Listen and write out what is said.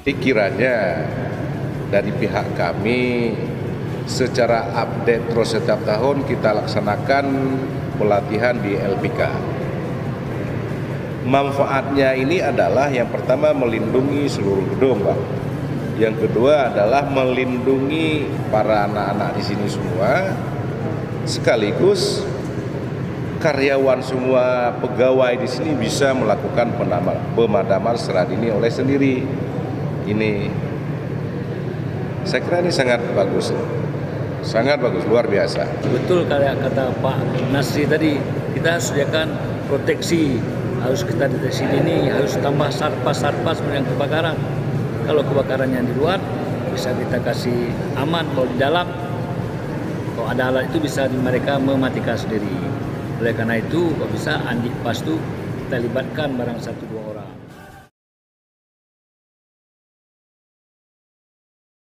Pikirannya dari pihak kami secara update terus setiap tahun kita laksanakan pelatihan di LPK. Manfaatnya ini adalah yang pertama melindungi seluruh gedung, Pak. Yang kedua adalah melindungi para anak-anak di sini semua, sekaligus karyawan semua pegawai di sini bisa melakukan pemadaman secara dini oleh sendiri. Ini saya kira ini sangat bagus, luar biasa. Betul kayak kata Pak Nasri tadi, kita sediakan proteksi, harus kita deteksi dini, harus tambah sarpas yang kebakaran. Kalau kebakaran yang di luar bisa kita kasih aman, kalau di dalam, kalau ada alat itu bisa mereka mematikan sendiri. Oleh karena itu, kalau bisa Andi Pas itu kita libatkan barang 1-2 orang.